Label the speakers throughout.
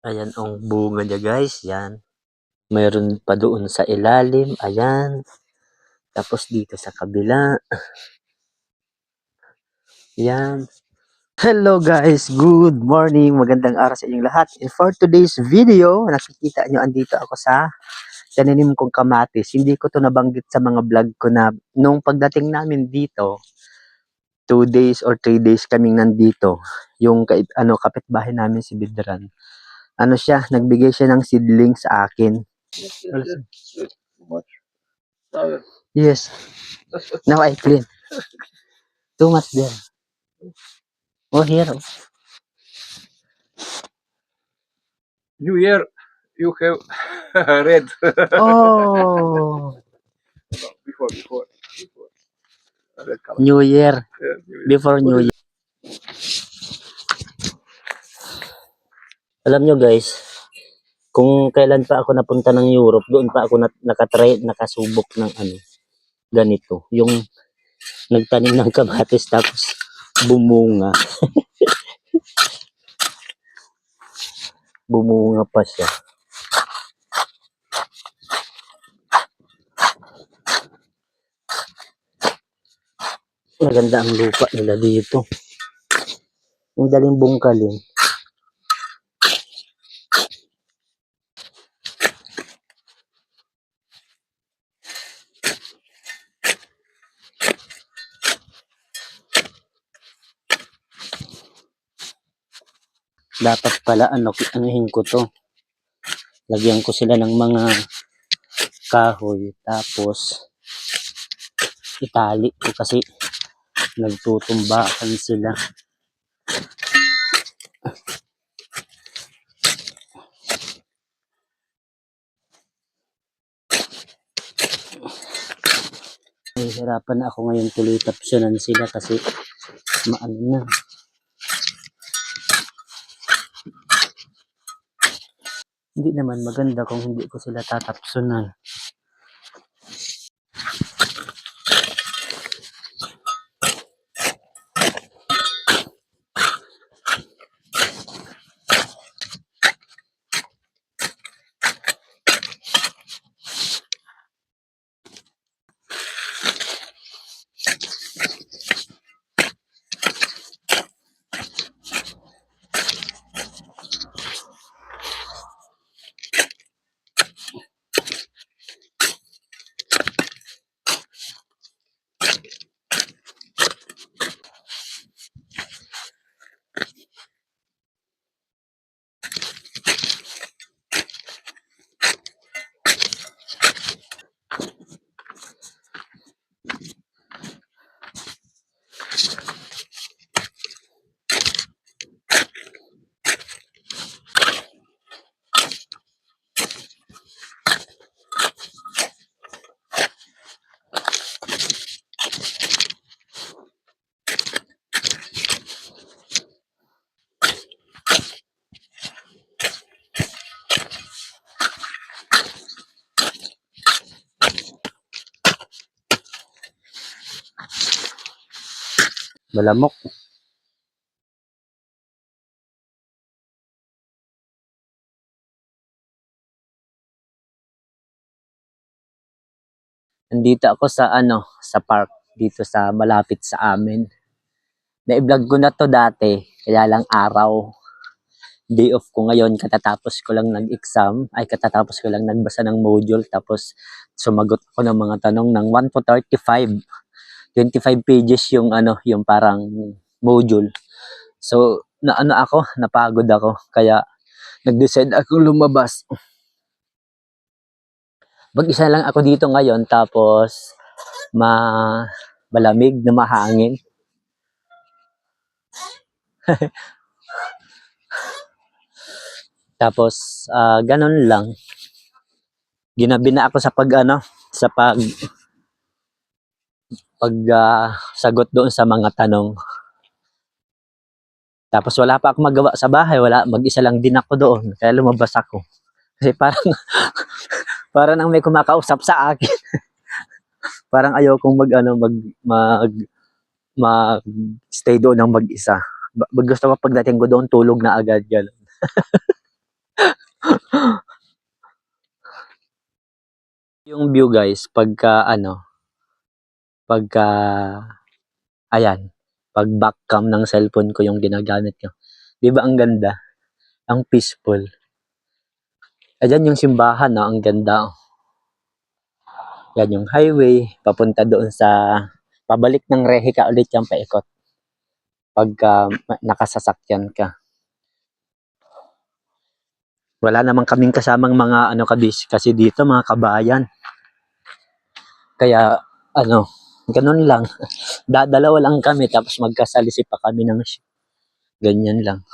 Speaker 1: Ayan ang bunga niya guys, yan. Mayroon pa doon sa ilalim, ayan. Tapos dito sa kabila, yan. Hello guys, good morning, magandang araw sa inyong lahat. And for today's video, nakikita nyo andito ako sa taninim kong kamatis. Hindi ko to nabanggit sa mga vlog ko na nung pagdating namin dito, 2 days or 3 days kaming nandito. Yung kapitbahay namin si Bidran. Ano siya, nagbigay siya ng seedling sa akin. Yes. Now I clean. Too much there. Oh, here.
Speaker 2: New Year, you have red.
Speaker 1: Oh,
Speaker 2: before. Red color.
Speaker 1: New Year.
Speaker 2: Yeah, New Year.
Speaker 1: Before New Year. Alam nyo guys, kung kailan pa ako napunta ng Europe, doon pa ako nakasubok ng ganito. Yung nagtanim ng kamatis tapos bumunga. Bumunga pa siya. Maganda ang lupa nila dito. Ang daling bungkalin. Dapat pala anuhin ko to. Lagyan ko sila ng mga kahoy tapos itali ko kasi nagtutumbakan sila. Hirapan na ako ngayon tuloy tapsyonan sila kasi maano na. Hindi naman maganda kung hindi ko sila tatapsunan. Malamok. Nandito ako sa park dito sa malapit sa amin. Na-vlog ko na to dati, kaya lang araw. Day off ko ngayon, katatapos ko lang nag-exam, katatapos ko lang nagbasa ng module, tapos sumagot ako ng mga tanong ng 1 to 35. 25 pages yung yung parang module. So, napagod ako, kaya nag-decide ako lumabas. Mag-isa lang ako dito ngayon, tapos malamig na mahangin. Tapos ganun lang. Ginabi na ako sa sagot doon sa mga tanong. Tapos wala pa ako magawa sa bahay, mag-isa lang din ako doon, kaya lumabas ako. Kasi parang ang may kumakausap sa akin. Parang ayaw kong mag stay doon ng mag-isa. Gusto ko pagdating ko doon tulog na agad gano'n. view guys, pagka, ayan, pag back cam ng cellphone ko yung ginagamit ko. Di ba ang ganda? Ang peaceful. Ayan yung simbahan, no? Ang ganda. Yan yung highway, papunta doon sa, pabalik ng Rehe ka ulit yung paikot. Pagka nakasasakyan ka. Wala naman kaming kasamang mga kasi dito mga kabayan. Kaya ganun lang. Dalawa lang kami tapos magkasalisi pa kami ng ganyan lang.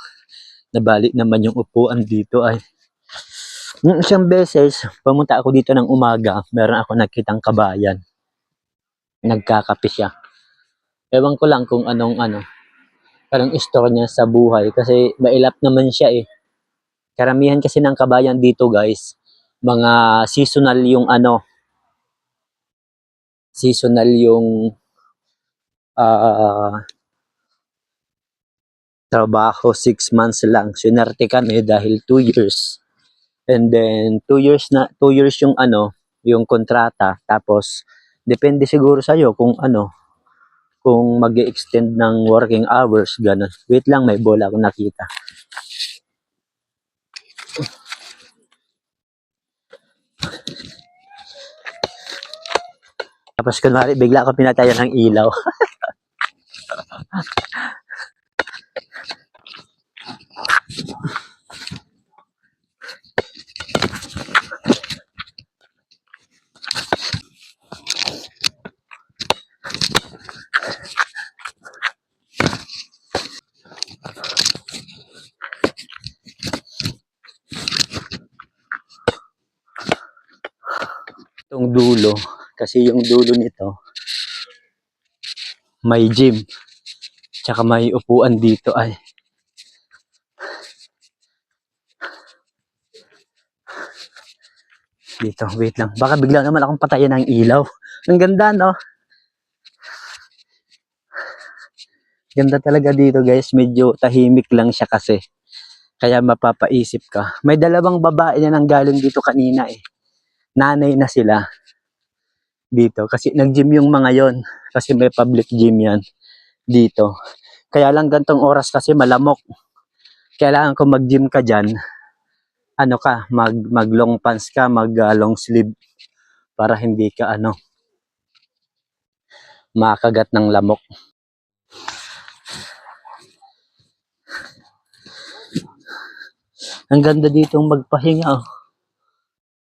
Speaker 1: Nabalik naman yung upuan dito ay. Nung isang beses, pumunta ako dito ng umaga, meron ako nakitang kabayan. Nagkakape siya. Ewan ko lang kung parang istorya niya sa buhay kasi mailap naman siya eh. Karamihan kasi ng kabayan dito guys, mga seasonal yung trabaho 6 months lang. Sinerte kami dahil 2 years. And then 2 years yung yung kontrata. Tapos depende siguro sa iyo kung kung mag-extend ng working hours ganun. Wait lang, may bola akong nakita. Tapos kunwari bigla ako pinatayan ng ilaw. Itong dulo, kasi yung dulo nito may gym. Tsaka may upuan dito ay. Dito, wait lang. Baka bigla naman akong patayin ng ilaw. Ang ganda, no? Ganda talaga dito, guys. Medyo tahimik lang siya kasi. Kaya mapapaisip ka. May dalawang babae na nanggaling dito kanina eh. Nanay na sila dito. Kasi nag-gym yung mga yon. Kasi may public gym yan dito. Kaya lang gantong oras kasi malamok. Kailangan kung mag-gym ka dyan, mag long pants ka, mag long sleeve para hindi ka makagat ng lamok. Ang ganda dito magpahinga. Oh.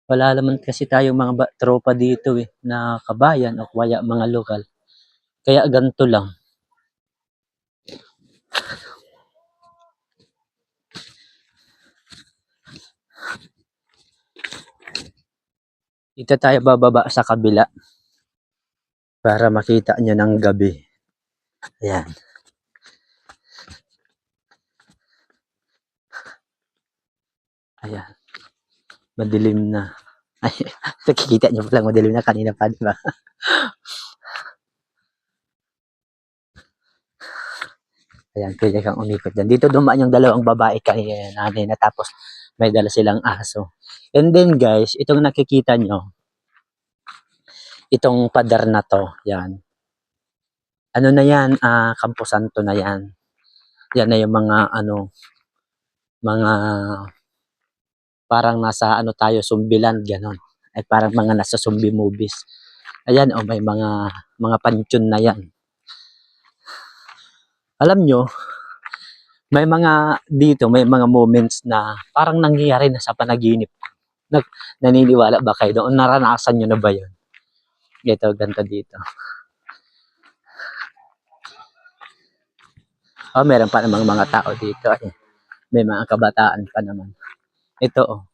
Speaker 1: Wala naman kasi tayong mga tropa dito eh, na kabayan o kaya mga lokal. Kaya ganito lang. Dito tayo bababa sa kabila para makita nyo ng gabi. Ayan. Ayan. Madilim na. Ay, nakikita nyo palang madilim na kanina pa, di ba? Ayan, pwede kang umikot dyan. Dito dumaan yung dalawang babae kanina na tapos may dala silang aso. And then guys, itong nakikita nyo, itong pader na to, yan. Ano na yan, Campo Santo na yan. Yan na yung mga mga parang nasa tayo, Sumbiland, gano'n. Ay parang mga nasa zombie movies. Ayan, may mga pansyon na yan. Alam nyo, may mga moments na parang nangyayari na sa panaginip. Naniniwala ba kayo doon? Naranasan nyo na ba yun? Ganito dito. Meron pa namang mga tao dito. May mga kabataan pa naman. Ito,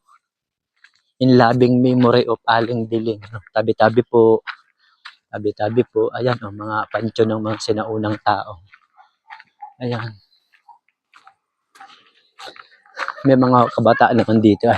Speaker 1: in loving memory of Aling Diling. Tabi-tabi po. Tabi-tabi po. Ayan, mga pansyon ng mga sinaunang tao. Ayan. May mga kabataan naman dito.